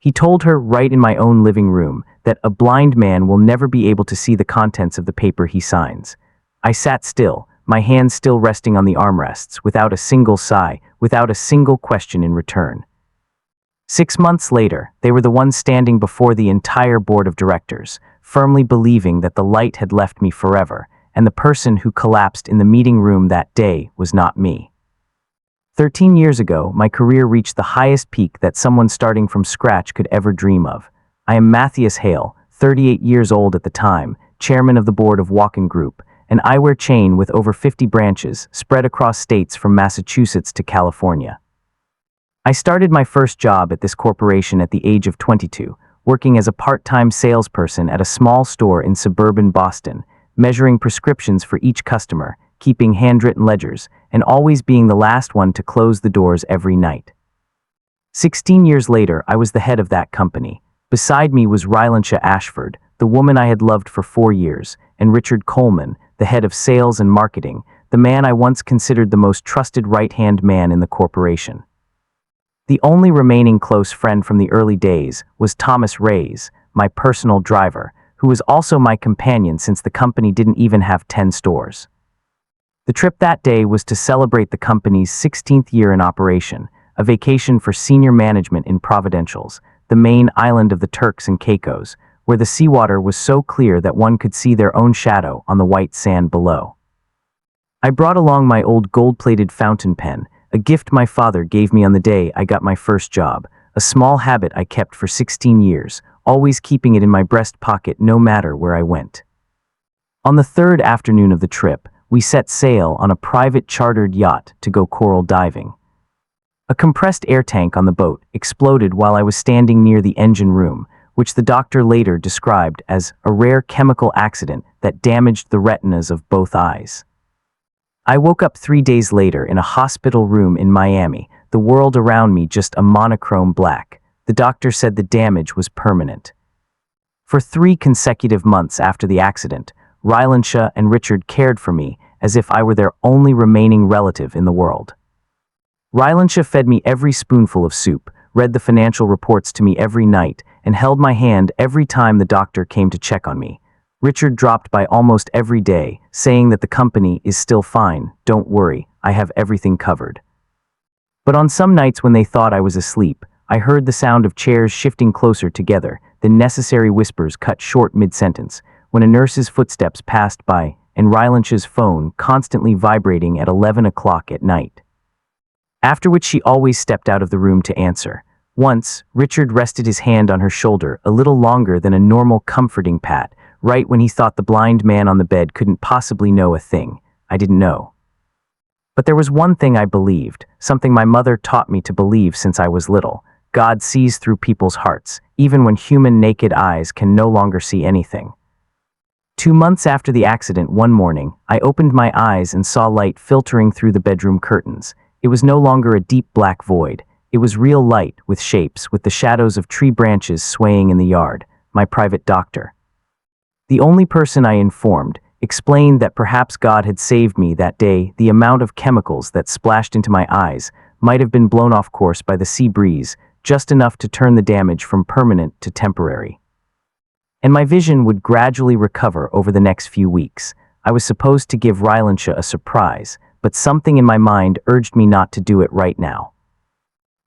He told her right in my own living room that a blind man will never be able to see the contents of the paper he signs. I sat still, my hands still resting on the armrests, without a single sigh, without a single question in return. 6 months later, they were the ones standing before the entire board of directors, firmly believing that the light had left me forever, and the person who collapsed in the meeting room that day was not me. 13 years ago, my career reached the highest peak that someone starting from scratch could ever dream of. I am Matthias Hale, 38 years old at the time, chairman of the board of Walken Group, an eyewear chain with over 50 branches spread across states from Massachusetts to California. I started my first job at this corporation at the age of 22, working as a part-time salesperson at a small store in suburban Boston, measuring prescriptions for each customer, keeping handwritten ledgers, and always being the last one to close the doors every night. 16 years later, I was the head of that company. Beside me was Rylantia Ashford, the woman I had loved for 4 years, and Richard Coleman, the head of sales and marketing, the man I once considered the most trusted right-hand man in the corporation. The only remaining close friend from the early days was Thomas Reyes, my personal driver, who was also my companion since the company didn't even have 10 stores. The trip that day was to celebrate the company's 16th year in operation, a vacation for senior management in Providenciales, the main island of the Turks and Caicos, where the seawater was so clear that one could see their own shadow on the white sand below. I brought along my old gold-plated fountain pen, a gift my father gave me on the day I got my first job, a small habit I kept for 16 years, always keeping it in my breast pocket no matter where I went. On the third afternoon of the trip, we set sail on a private chartered yacht to go coral diving. A compressed air tank on the boat exploded while I was standing near the engine room, which the doctor later described as a rare chemical accident that damaged the retinas of both eyes. I woke up 3 days later in a hospital room in Miami, the world around me just a monochrome black. The doctor said the damage was permanent. For 3 consecutive months after the accident, Rylantia and Richard cared for me as if I were their only remaining relative in the world. Rylantia fed me every spoonful of soup, read the financial reports to me every night, and held my hand every time the doctor came to check on me. Richard dropped by almost every day, saying that the company is still fine, don't worry, I have everything covered. But on some nights when they thought I was asleep, I heard the sound of chairs shifting closer together, the necessary whispers cut short mid-sentence, when a nurse's footsteps passed by, and Rylantia's phone constantly vibrating at 11 o'clock at night. After which she always stepped out of the room to answer. Once, Richard rested his hand on her shoulder a little longer than a normal comforting pat, right when he thought the blind man on the bed couldn't possibly know a thing I didn't know. But there was one thing I believed, something my mother taught me to believe since I was little. God sees through people's hearts, even when human naked eyes can no longer see anything. 2 months after the accident, one morning, I opened my eyes and saw light filtering through the bedroom curtains. It was no longer a deep black void. It was real light, with shapes, with the shadows of tree branches swaying in the yard. My private doctor. The only person I informed explained that perhaps God had saved me that day. The amount of chemicals that splashed into my eyes might have been blown off course by the sea breeze, just enough to turn the damage from permanent to temporary. And my vision would gradually recover over the next few weeks. I was supposed to give Rylantia a surprise, but something in my mind urged me not to do it right now.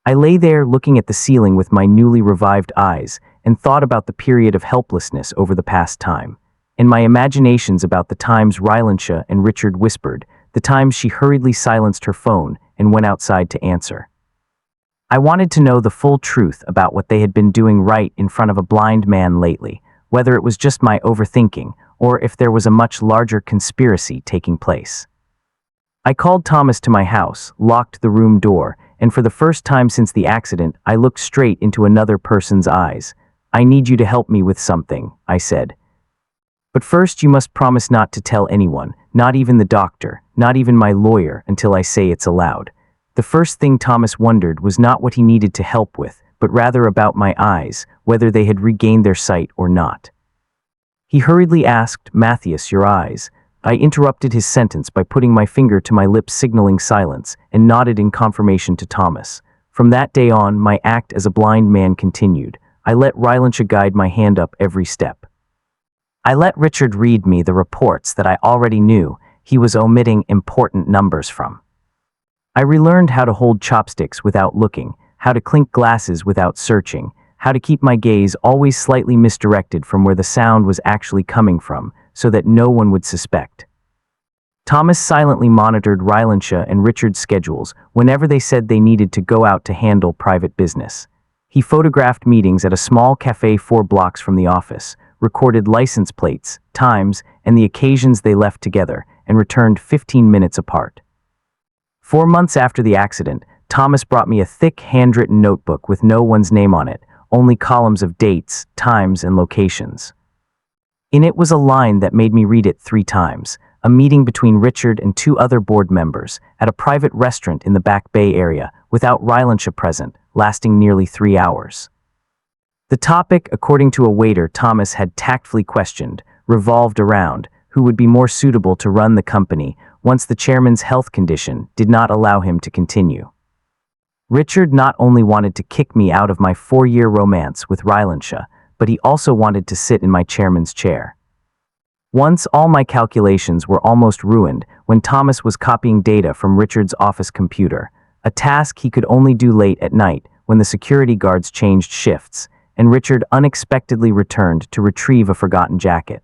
I lay there looking at the ceiling with my newly revived eyes and thought about the period of helplessness over the past time, and my imaginations about the times Rylantia and Richard whispered, the times she hurriedly silenced her phone and went outside to answer. I wanted to know the full truth about what they had been doing right in front of a blind man lately, whether it was just my overthinking or if there was a much larger conspiracy taking place. I called Thomas to my house, locked the room door, and for the first time since the accident, I looked straight into another person's eyes. I need you to help me with something, I said. But first you must promise not to tell anyone, not even the doctor, not even my lawyer, until I say it's allowed. The first thing Thomas wondered was not what he needed to help with, but rather about my eyes, whether they had regained their sight or not. He hurriedly asked, "Matthias, your eyes." I interrupted his sentence by putting my finger to my lips signaling silence, and nodded in confirmation to Thomas. From that day on, my act as a blind man continued. I let Rylantia guide my hand up every step. I let Richard read me the reports that I already knew he was omitting important numbers from. I relearned how to hold chopsticks without looking, how to clink glasses without searching, how to keep my gaze always slightly misdirected from where the sound was actually coming from, so that no one would suspect. Thomas silently monitored Rylantia and Richard's schedules whenever they said they needed to go out to handle private business. He photographed meetings at a small cafe 4 blocks from the office, recorded license plates, times, and the occasions they left together, and returned 15 minutes apart. 4 months after the accident, Thomas brought me a thick handwritten notebook with no one's name on it, only columns of dates, times, and locations. In it was a line that made me read it 3 times, a meeting between Richard and 2 other board members at a private restaurant in the Back Bay area, without Rylantia present, lasting nearly 3 hours. The topic, according to a waiter Thomas had tactfully questioned, revolved around who would be more suitable to run the company once the chairman's health condition did not allow him to continue. Richard not only wanted to kick me out of my 4-year romance with Rylantia, but he also wanted to sit in my chairman's chair. Once all my calculations were almost ruined when Thomas was copying data from Richard's office computer, a task he could only do late at night when the security guards changed shifts, and Richard unexpectedly returned to retrieve a forgotten jacket.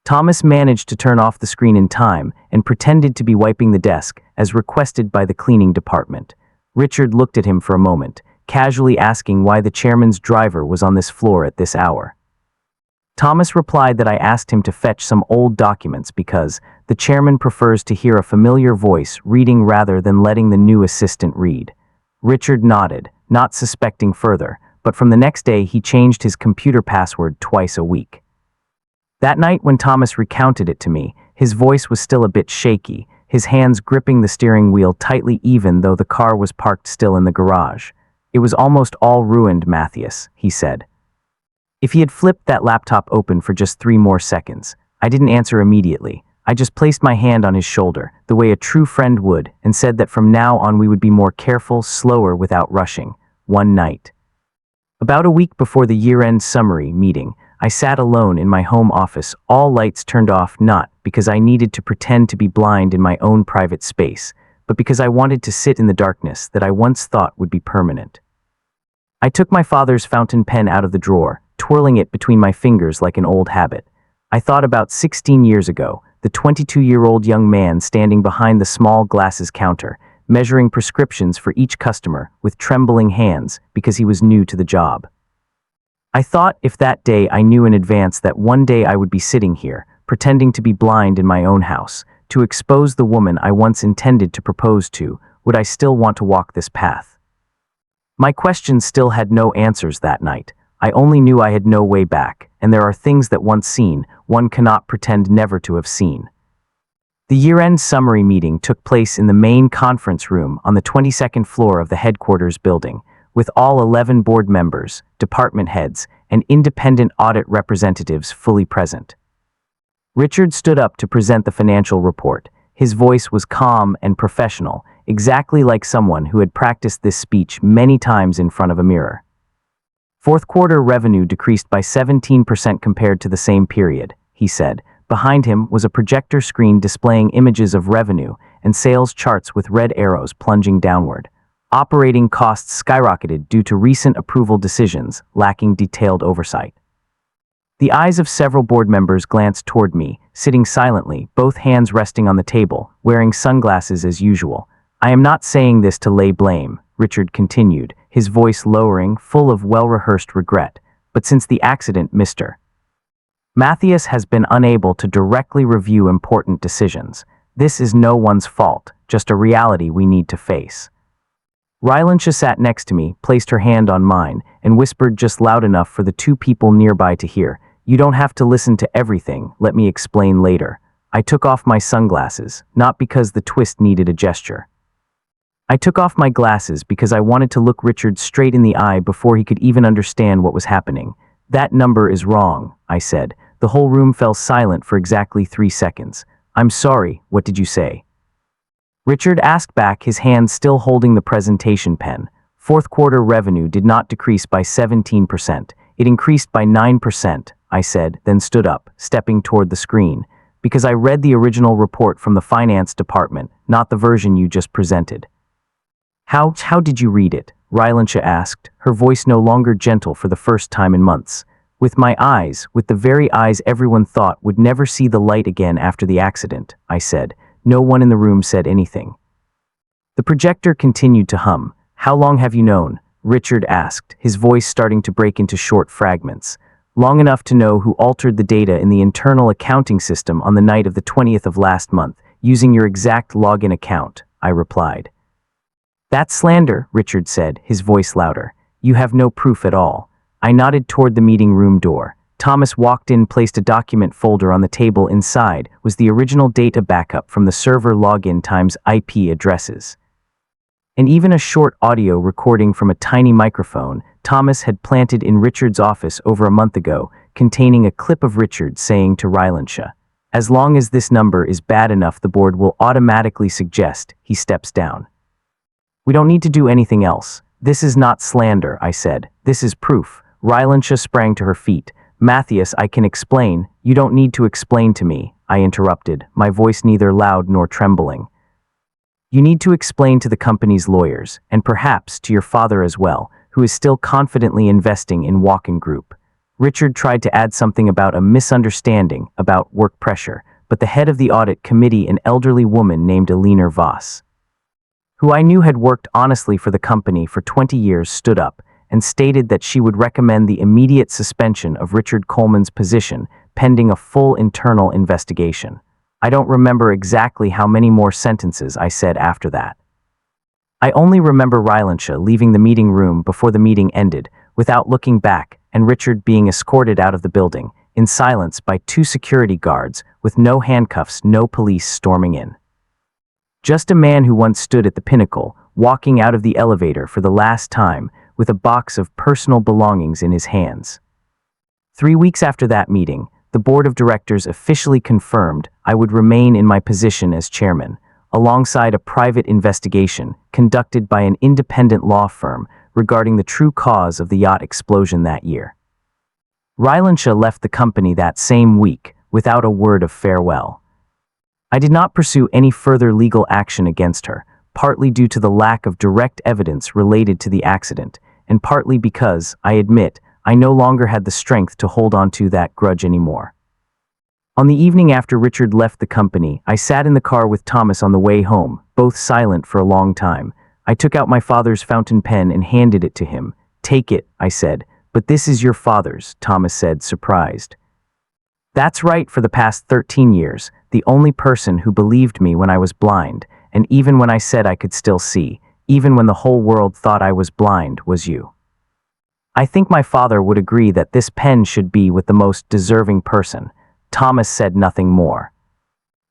Thomas managed to turn off the screen in time and pretended to be wiping the desk as requested by the cleaning department. Richard looked at him for a moment, casually asking why the chairman's driver was on this floor at this hour. Thomas replied that I asked him to fetch some old documents because the chairman prefers to hear a familiar voice reading rather than letting the new assistant read. Richard nodded, not suspecting further, but from the next day he changed his computer password twice a week. That night when Thomas recounted it to me, his voice was still a bit shaky, his hands gripping the steering wheel tightly even though the car was parked still in the garage. "It was almost all ruined, Matthias," he said. If he had flipped that laptop open for just 3 more seconds, I didn't answer immediately. I just placed my hand on his shoulder, the way a true friend would, and said that from now on we would be more careful, slower, without rushing. One night. About a week before the year-end summary meeting, I sat alone in my home office, all lights turned off, not because I needed to pretend to be blind in my own private space, but because I wanted to sit in the darkness that I once thought would be permanent. I took my father's fountain pen out of the drawer, twirling it between my fingers like an old habit. I thought about 16 years ago, the 22-year-old young man standing behind the small glasses counter, measuring prescriptions for each customer with trembling hands because he was new to the job. I thought if that day I knew in advance that one day I would be sitting here, pretending to be blind in my own house, to expose the woman I once intended to propose to, would I still want to walk this path? My questions still had no answers that night. I only knew I had no way back, and there are things that once seen, one cannot pretend never to have seen. The year-end summary meeting took place in the main conference room on the 22nd floor of the headquarters building, with all 11 board members, department heads, and independent audit representatives fully present. Richard stood up to present the financial report. His voice was calm and professional, exactly like someone who had practiced this speech many times in front of a mirror. Fourth quarter revenue decreased by 17% compared to the same period, he said. Behind him was a projector screen displaying images of revenue and sales charts with red arrows plunging downward. Operating costs skyrocketed due to recent approval decisions lacking detailed oversight. The eyes of several board members glanced toward me, sitting silently, both hands resting on the table, wearing sunglasses as usual. "I am not saying this to lay blame," Richard continued, his voice lowering, full of well-rehearsed regret. "But since the accident, Mr. Matthias has been unable to directly review important decisions. This is no one's fault, just a reality we need to face." Rylantia sat next to me, placed her hand on mine, and whispered just loud enough for the 2 people nearby to hear, "You don't have to listen to everything, let me explain later." I took off my sunglasses, not because the twist needed a gesture. I took off my glasses because I wanted to look Richard straight in the eye before he could even understand what was happening. "That number is wrong," I said. The whole room fell silent for exactly 3 seconds. "I'm sorry, what did you say?" Richard asked back, his hand still holding the presentation pen. Fourth quarter revenue did not decrease by 17%. It increased by 9%, I said, then stood up, stepping toward the screen, because I read the original report from the finance department, not the version you just presented. How did you read it? Rylancha asked, her voice no longer gentle for the first time in months. With my eyes, with the very eyes everyone thought would never see the light again after the accident, I said. No one in the room said anything. The projector continued to hum. How long have you known? Richard asked, his voice starting to break into short fragments. Long enough to know who altered the data in the internal accounting system on the night of the 20th of last month, using your exact login account, I replied. That's slander, Richard said, his voice louder. You have no proof at all. I nodded toward the meeting room door. Thomas walked in, placed a document folder on the table. Inside was the original data backup from the server login times IP addresses. And even a short audio recording from a tiny microphone Thomas had planted in Richard's office over a month ago, containing a clip of Richard saying to Rylancha, "As long as this number is bad enough, the board will automatically suggest he steps down. We don't need to do anything else. This is not slander," I said. This is proof. Rylancha sprang to her feet. "Matthias, I can explain." "You don't need to explain to me," I interrupted, my voice neither loud nor trembling. "You need to explain to the company's lawyers, and perhaps to your father as well, who is still confidently investing in Walken Group." Richard tried to add something about a misunderstanding, about work pressure, but the head of the audit committee, an elderly woman named Elena Voss, who I knew had worked honestly for the company for 20 years, stood up and stated that she would recommend the immediate suspension of Richard Coleman's position pending a full internal investigation. I don't remember exactly how many more sentences I said after that. I only remember Rylancha leaving the meeting room before the meeting ended, without looking back, and Richard being escorted out of the building, in silence by 2 security guards, with no handcuffs, no police storming in. Just a man who once stood at the pinnacle, walking out of the elevator for the last time, with a box of personal belongings in his hands. 3 weeks after that meeting, the board of directors officially confirmed I would remain in my position as chairman, alongside a private investigation conducted by an independent law firm regarding the true cause of the yacht explosion that year. Rylancha left the company that same week without a word of farewell. I did not pursue any further legal action against her, partly due to the lack of direct evidence related to the accident, and partly because, I admit, I no longer had the strength to hold on to that grudge anymore. On the evening after Richard left the company, I sat in the car with Thomas on the way home, both silent for a long time. I took out my father's fountain pen and handed it to him. "Take it," I said. "But this is your father's," Thomas said, surprised. "That's right. For the past 13 years, the only person who believed me when I was blind, and even when I said I could still see, even when the whole world thought I was blind, was you. I think my father would agree that this pen should be with the most deserving person." Thomas said nothing more.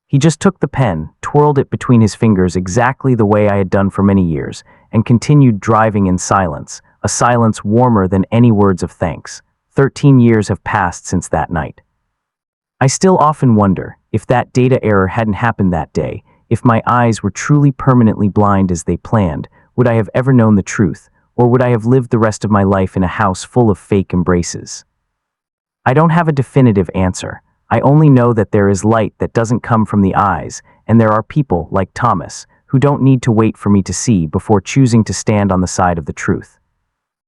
He just took the pen, twirled it between his fingers exactly the way I had done for many years, and continued driving in silence, a silence warmer than any words of thanks. 13 years have passed since that night. I still often wonder, if that data error hadn't happened that day, if my eyes were truly permanently blind as they planned, would I have ever known the truth, or would I have lived the rest of my life in a house full of fake embraces? I don't have a definitive answer. I only know that there is light that doesn't come from the eyes, and there are people, like Thomas, who don't need to wait for me to see before choosing to stand on the side of the truth.